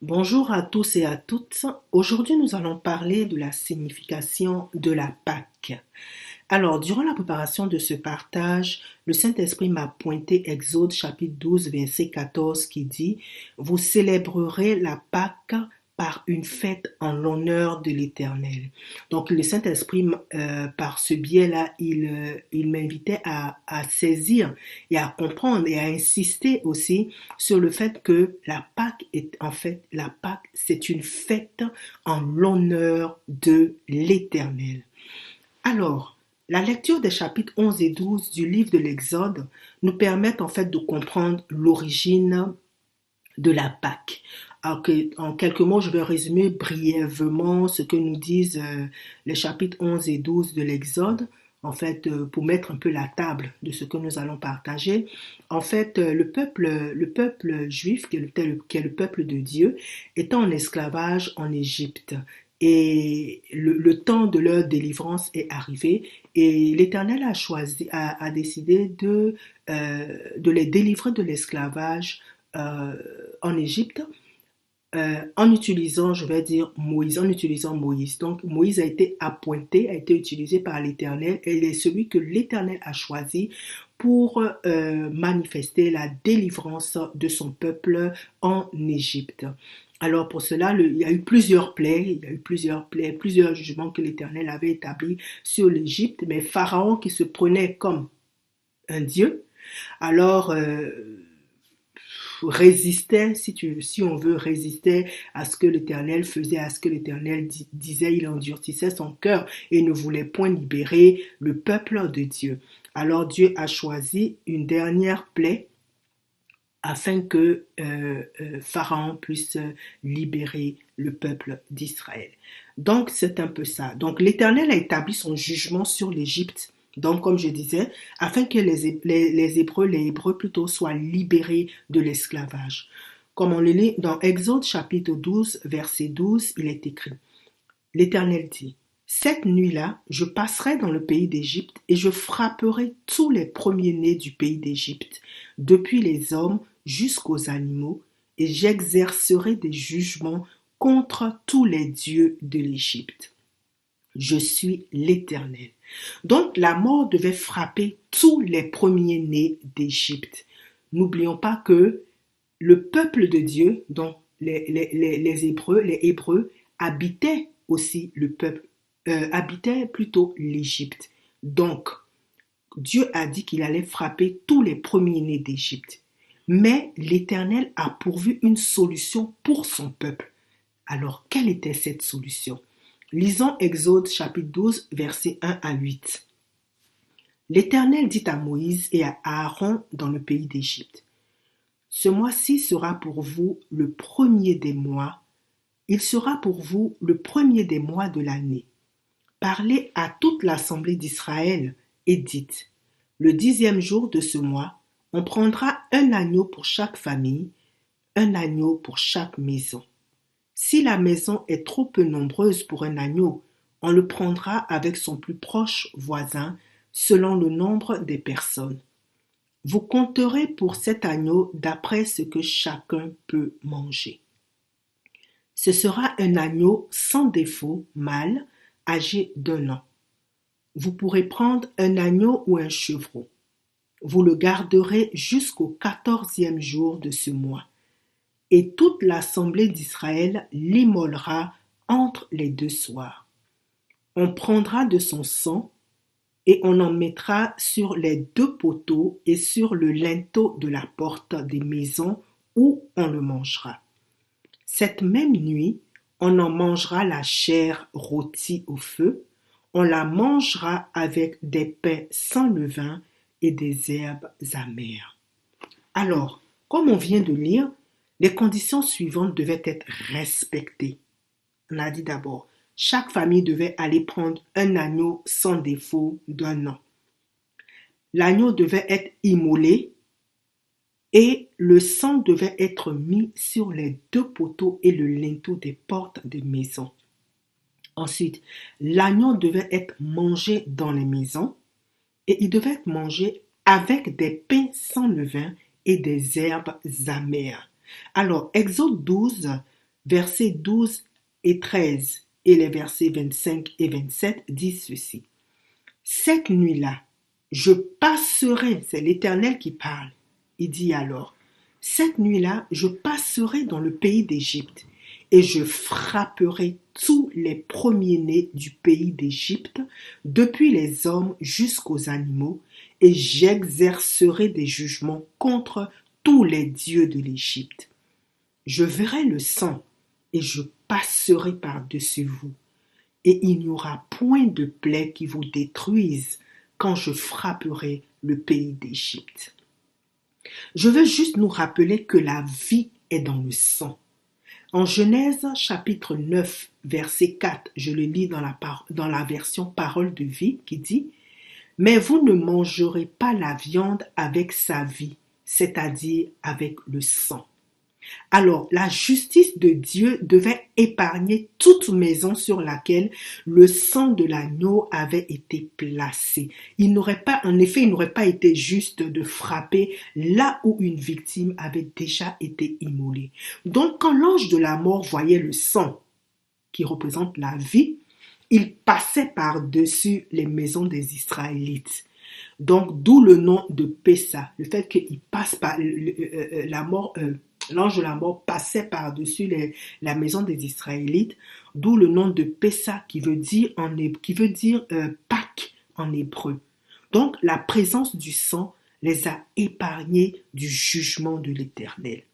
Bonjour à tous et à toutes. Aujourd'hui, nous allons parler de la signification de la Pâque. Alors, durant la préparation de ce partage, le Saint-Esprit m'a pointé Exode chapitre 12, verset 14 qui dit: Vous célébrerez la Pâque par une fête en l'honneur de l'Éternel. Donc, le Saint-Esprit, par ce biais-là, il m'invitait à saisir et à comprendre et à insister aussi sur le fait que la Pâque est en fait, la Pâque, c'est une fête en l'honneur de l'Éternel. Alors, la lecture des chapitres 11 et 12 du livre de l'Exode nous permettent en fait de comprendre l'origine de la Pâque. En quelques mots, je vais résumer brièvement ce que nous disent les chapitres 11 et 12 de l'Exode, en fait, pour mettre un peu la table de ce que nous allons partager. En fait, le peuple juif, qui est le peuple de Dieu, était en esclavage en Égypte. Et le temps de leur délivrance est arrivé et l'Éternel a décidé de les délivrer de l'esclavage euh, en Égypte en utilisant, je vais dire, Moïse, en utilisant Moïse. Donc, Moïse a été appointé, a été utilisé par l'Éternel et il est celui que l'Éternel a choisi pour manifester la délivrance de son peuple en Égypte. Alors pour cela, il y a eu plusieurs plaies, plusieurs jugements que l'Éternel avait établis sur l'Égypte, mais Pharaon qui se prenait comme un dieu, alors résistait, si on veut, résistait à ce que l'Éternel faisait, à ce que l'Éternel disait, il endurcissait son cœur et ne voulait point libérer le peuple de Dieu. Alors Dieu a choisi une dernière plaie afin que Pharaon puisse libérer le peuple d'Israël. Donc c'est un peu ça. Donc l'Éternel a établi son jugement sur l'Égypte. Donc comme je disais, afin que les Hébreux plutôt soient libérés de l'esclavage. Comme on le lit dans Exode chapitre 12, verset 12, il est écrit: L'Éternel dit: Cette nuit-là, je passerai dans le pays d'Égypte et je frapperai tous les premiers-nés du pays d'Égypte, depuis les hommes jusqu'aux animaux, et j'exercerai des jugements contre tous les dieux de l'Égypte. Je suis l'Éternel. Donc la mort devait frapper tous les premiers-nés d'Égypte. N'oublions pas que le peuple de Dieu, dont les Hébreux habitaient aussi habitaient plutôt l'Égypte. Donc, Dieu a dit qu'il allait frapper tous les premiers-nés d'Égypte. Mais l'Éternel a pourvu une solution pour son peuple. Alors, quelle était cette solution? Lisons Exode chapitre 12, versets 1 à 8. L'Éternel dit à Moïse et à Aaron dans le pays d'Égypte: Ce mois-ci sera pour vous le premier des mois. Il sera pour vous le premier des mois de l'année. Parlez à toute l'assemblée d'Israël et dites: Le 10e jour de ce mois, on prendra un agneau pour chaque famille, un agneau pour chaque maison. Si la maison est trop peu nombreuse pour un agneau, on le prendra avec son plus proche voisin, selon le nombre des personnes. Vous compterez pour cet agneau d'après ce que chacun peut manger. Ce sera un agneau sans défaut, mâle, âgé d'1 an. Vous pourrez prendre un agneau ou un chevreau. Vous le garderez jusqu'au 14e jour de ce mois. Et toute l'assemblée d'Israël l'immolera entre les 2 soirs. On prendra de son sang et on en mettra sur les 2 poteaux et sur le linteau de la porte des maisons où on le mangera. Cette même nuit, on en mangera la chair rôtie au feu, on la mangera avec des pains sans levain et des herbes amères. Alors, comme on vient de lire, les conditions suivantes devaient être respectées. On a dit d'abord, chaque famille devait aller prendre un agneau sans défaut d'1 an. L'agneau devait être immolé et le sang devait être mis sur les 2 poteaux et le linteau des portes des maisons. Ensuite, l'agneau devait être mangé dans les maisons et il devait être mangé avec des pains sans levain et des herbes amères. Alors, Exode 12 versets 12 et 13 et les versets 25 et 27 disent ceci. Cette nuit-là, je passerai, c'est l'Éternel qui parle. Il dit alors, cette nuit-là, je passerai dans le pays d'Égypte et je frapperai tous les premiers-nés du pays d'Égypte, depuis les hommes jusqu'aux animaux, et j'exercerai des jugements contre tous les dieux de l'Égypte. Je verrai le sang et je passerai par-dessus vous, et il n'y aura point de plaie qui vous détruise quand je frapperai le pays d'Égypte. Je veux juste nous rappeler que la vie est dans le sang. En Genèse chapitre 9, verset 4, je le lis dans la version Parole de vie qui dit « Mais vous ne mangerez pas la viande avec sa vie, c'est-à-dire avec le sang. » Alors, la justice de Dieu devait épargner toute maison sur laquelle le sang de l'agneau avait été placé. Il n'aurait pas été juste de frapper là où une victime avait déjà été immolée. Donc, quand l'ange de la mort voyait le sang, qui représente la vie, il passait par-dessus les maisons des Israélites. Donc, d'où le nom de Pessa, le fait qu'il passe par l'ange de la mort passait par-dessus la maison des Israélites, d'où le nom de Pessa qui veut dire Pâques en hébreu. Donc, la présence du sang les a épargnés du jugement de l'Éternel.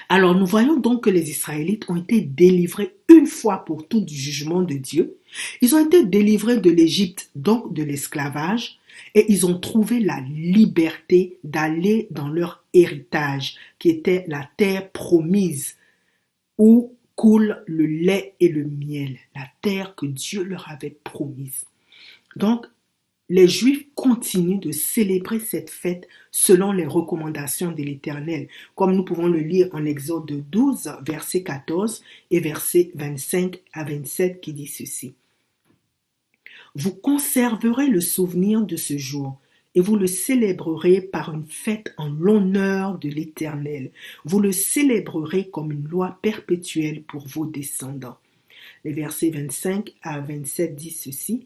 Alors, nous voyons donc que les Israélites ont été délivrés une fois pour toutes du jugement de Dieu. Ils ont été délivrés de l'Égypte, donc de l'esclavage, et ils ont trouvé la liberté d'aller dans leur héritage, qui était la terre promise, où coule le lait et le miel, la terre que Dieu leur avait promise. Donc, les Juifs continuent de célébrer cette fête selon les recommandations de l'Éternel, comme nous pouvons le lire en Exode 12, verset 14 et verset 25 à 27 qui dit ceci. Vous conserverez le souvenir de ce jour et vous le célébrerez par une fête en l'honneur de l'Éternel. Vous le célébrerez comme une loi perpétuelle pour vos descendants. Les versets 25 à 27 disent ceci.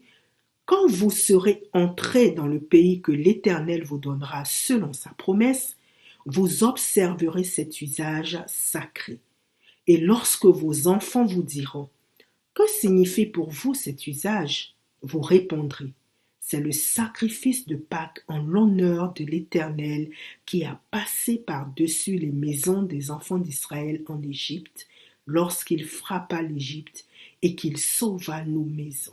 Quand vous serez entrés dans le pays que l'Éternel vous donnera selon sa promesse, vous observerez cet usage sacré. Et lorsque vos enfants vous diront « Que signifie pour vous cet usage ?» vous répondrez « C'est le sacrifice de Pâques en l'honneur de l'Éternel qui a passé par-dessus les maisons des enfants d'Israël en Égypte lorsqu'il frappa l'Égypte et qu'il sauva nos maisons. »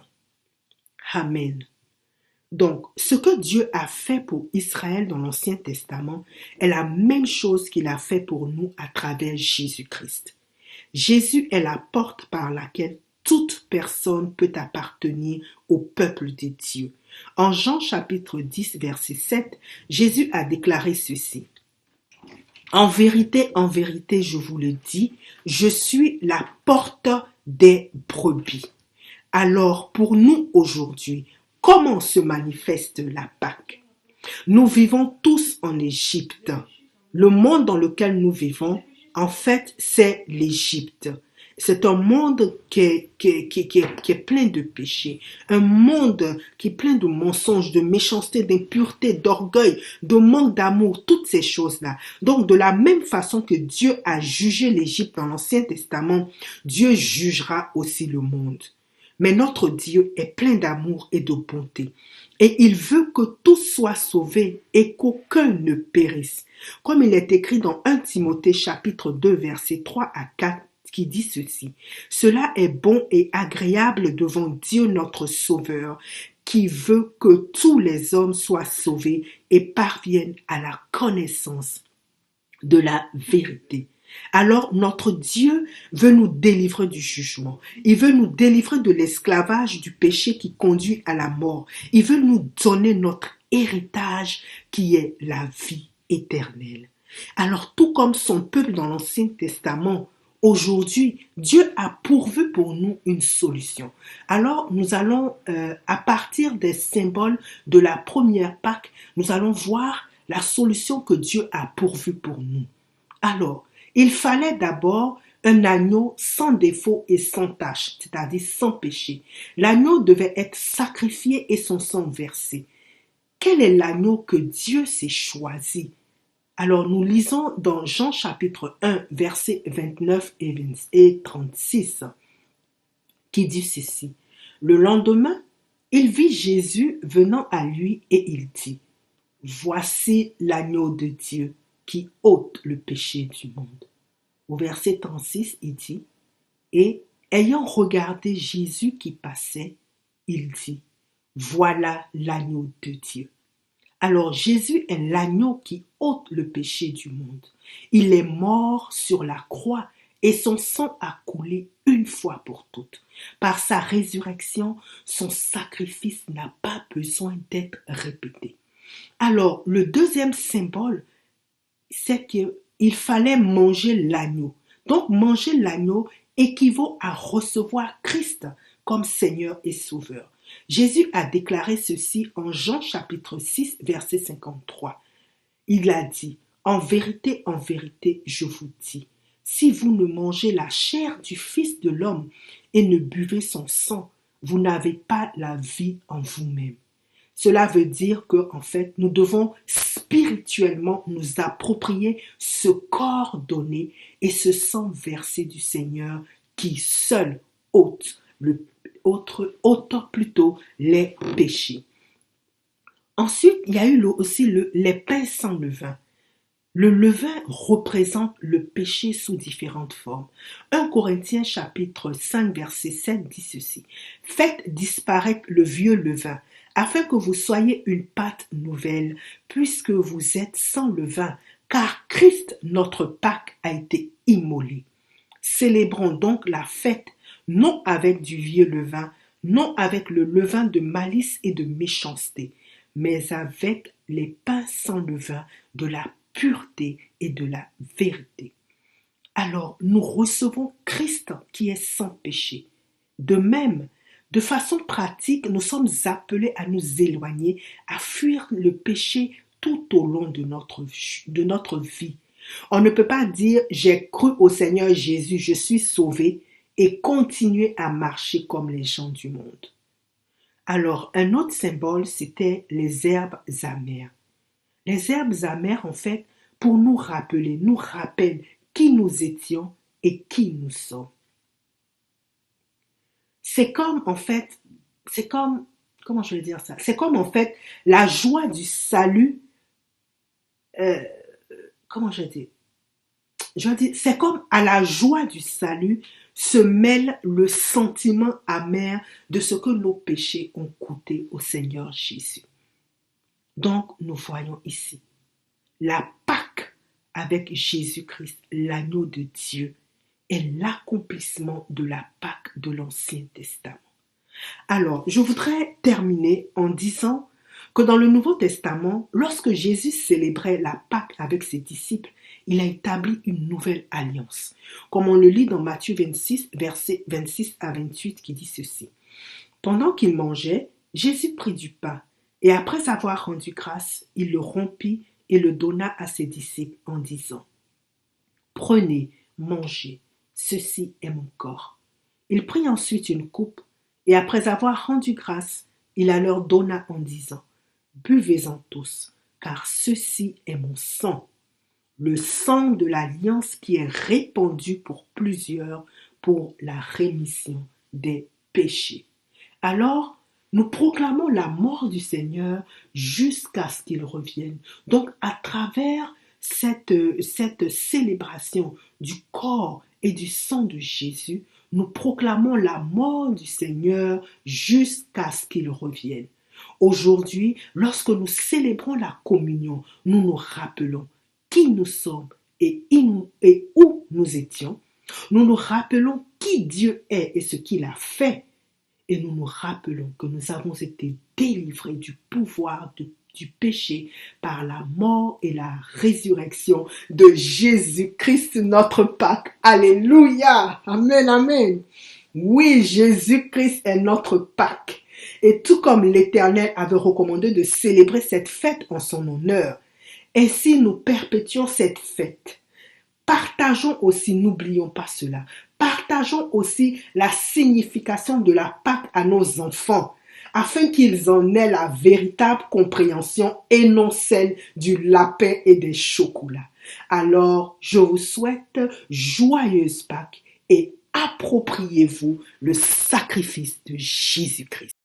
Amen. Donc, ce que Dieu a fait pour Israël dans l'Ancien Testament est la même chose qu'il a fait pour nous à travers Jésus-Christ. Jésus est la porte par laquelle toute personne peut appartenir au peuple de Dieu. En Jean chapitre 10, verset 7, Jésus a déclaré ceci. En vérité, je vous le dis, je suis la porte des brebis. Alors, pour nous aujourd'hui, comment se manifeste la Pâque? Nous vivons tous en Égypte. Le monde dans lequel nous vivons, en fait, c'est l'Égypte. C'est un monde qui est plein de péchés, un monde qui est plein de mensonges, de méchanceté, d'impureté, d'orgueil, de manque d'amour, toutes ces choses-là. Donc, de la même façon que Dieu a jugé l'Égypte dans l'Ancien Testament, Dieu jugera aussi le monde. Mais notre Dieu est plein d'amour et de bonté. Et il veut que tous soient sauvés et qu'aucun ne périsse. Comme il est écrit dans 1 Timothée chapitre 2 versets 3 à 4 qui dit ceci. Cela est bon et agréable devant Dieu notre Sauveur qui veut que tous les hommes soient sauvés et parviennent à la connaissance de la vérité. Alors notre Dieu veut nous délivrer du jugement. Il veut nous délivrer de l'esclavage du péché qui conduit à la mort. Il veut nous donner notre héritage qui est la vie éternelle. Alors tout comme son peuple dans l'Ancien Testament, aujourd'hui, Dieu a pourvu pour nous une solution. Alors nous allons, à partir des symboles de la première Pâque, nous allons voir la solution que Dieu a pourvue pour nous. Alors, il fallait d'abord un agneau sans défaut et sans tache, c'est-à-dire sans péché. L'agneau devait être sacrifié et son sang versé. Quel est l'agneau que Dieu s'est choisi? Alors nous lisons dans Jean chapitre 1, versets 29 et 36, qui dit ceci. Le lendemain, il vit Jésus venant à lui et il dit, voici l'agneau de Dieu qui ôte le péché du monde. Au verset 36, il dit, et ayant regardé Jésus qui passait, il dit, voilà l'agneau de Dieu. Alors Jésus est l'agneau qui ôte le péché du monde. Il est mort sur la croix et son sang a coulé une fois pour toutes. Par sa résurrection, son sacrifice n'a pas besoin d'être répété. Alors, le deuxième symbole, c'est qu'il fallait manger l'agneau. Donc, manger l'agneau équivaut à recevoir Christ comme Seigneur et Sauveur. Jésus a déclaré ceci en Jean chapitre 6, verset 53. Il a dit, en vérité, je vous dis, si vous ne mangez la chair du Fils de l'homme et ne buvez son sang, vous n'avez pas la vie en vous-même. Cela veut dire que, en fait, nous devons spirituellement nous approprier ce corps donné et ce sang versé du Seigneur qui seul ôte plutôt les péchés. Ensuite, il y a eu aussi les pains sans levain. Le levain représente le péché sous différentes formes. 1 Corinthiens chapitre 5 verset 7 dit ceci. Faites disparaître le vieux levain, afin que vous soyez une pâte nouvelle, puisque vous êtes sans levain, car Christ, notre Pâque, a été immolé. Célébrons donc la fête, non avec du vieux levain, non avec le levain de malice et de méchanceté, mais avec les pains sans levain de la pureté et de la vérité. Alors, nous recevons Christ qui est sans péché. De même, de façon pratique, nous sommes appelés à nous éloigner, à fuir le péché tout au long de notre vie. On ne peut pas dire « j'ai cru au Seigneur Jésus, je suis sauvé » et continuer à marcher comme les gens du monde. Alors, un autre symbole, c'était les herbes amères. Les herbes amères, en fait, pour nous rappellent qui nous étions et qui nous sommes. C'est comme, en fait, comment je vais dire ça? C'est comme, en fait, la joie du salut, comment je vais dire? C'est comme à la joie du salut se mêle le sentiment amer de ce que nos péchés ont coûté au Seigneur Jésus. Donc, nous voyons ici la Pâque avec Jésus-Christ, l'agneau de Dieu, est l'accomplissement de la Pâque de l'Ancien Testament. Alors, je voudrais terminer en disant que dans le Nouveau Testament, lorsque Jésus célébrait la Pâque avec ses disciples, il a établi une nouvelle alliance. Comme on le lit dans Matthieu 26, versets 26 à 28, qui dit ceci. Pendant qu'il mangeait, Jésus prit du pain, et après avoir rendu grâce, il le rompit et le donna à ses disciples en disant, « Prenez, mangez, ceci est mon corps. » Il prit ensuite une coupe, et après avoir rendu grâce, il la leur donna en disant, « Buvez-en tous, car ceci est mon sang, le sang de l'alliance qui est répandu pour plusieurs pour la rémission des péchés. » Alors, nous proclamons la mort du Seigneur jusqu'à ce qu'il revienne. Donc, à travers cette célébration du corps et du sang de Jésus, nous proclamons la mort du Seigneur jusqu'à ce qu'il revienne. Aujourd'hui, lorsque nous célébrons la communion, nous nous rappelons qui nous sommes et où nous étions. Nous nous rappelons qui Dieu est et ce qu'il a fait. Et nous nous rappelons que nous avons été délivrés du pouvoir du péché par la mort et la résurrection de Jésus-Christ, notre Pâque. Alléluia! Amen, amen. Oui, Jésus-Christ est notre Pâque. Et tout comme l'Éternel avait recommandé de célébrer cette fête en son honneur, ainsi nous perpétuons cette fête Partageons aussi, n'oublions pas cela, partageons aussi la signification de la Pâque à nos enfants, afin qu'ils en aient la véritable compréhension et non celle du lapin et des chocolats. Alors, je vous souhaite joyeuse Pâques et appropriez-vous le sacrifice de Jésus-Christ.